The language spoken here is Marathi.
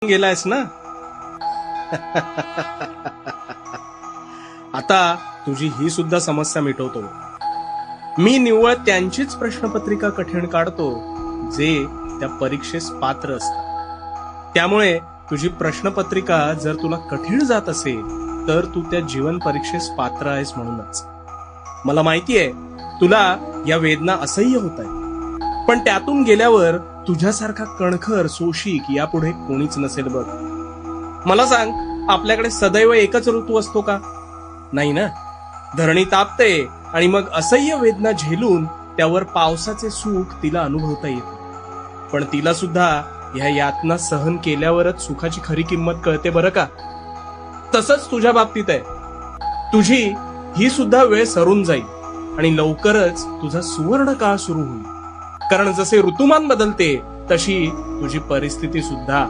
गेलायस ना. आता तुझी ही सुद्धा समस्या मिटवतो. मी निव्वळ त्यांचीच प्रश्नपत्रिका कठीण काढतो जे त्या परीक्षेस पात्र असतात. त्यामुळे तुझी प्रश्नपत्रिका जर तुला कठीण जात असेल तर तू त्या जीवन परीक्षेस पात्र आहेस म्हणूनच. मला माहितीये तुला या वेदना असह्य होत आहे, पण त्यातून गेल्यावर तुझ्यासारखा कणखर सोशिक यापुढे कोणीच नसेल बघ. मला सांग, आपल्याकडे सदैव एकच ऋतू असतो का? नाही ना. धरणी तापते आणि मग असह्य वेदना झेलून त्यावर पावसाचे सुख तिला अनुभवता येते. पण तिला सुद्धा ह्या यातना सहन केल्यावरच सुखाची खरी किंमत कळते बरं का. तसंच तुझ्या बाबतीत आहे. तुझी ही सुद्धा वेळ सरून जाईल आणि लवकरच तुझा सुवर्ण काळ सुरू होईल. कारण जसे ऋतुमान बदलते तशी तुझी परिस्थिती सुद्धा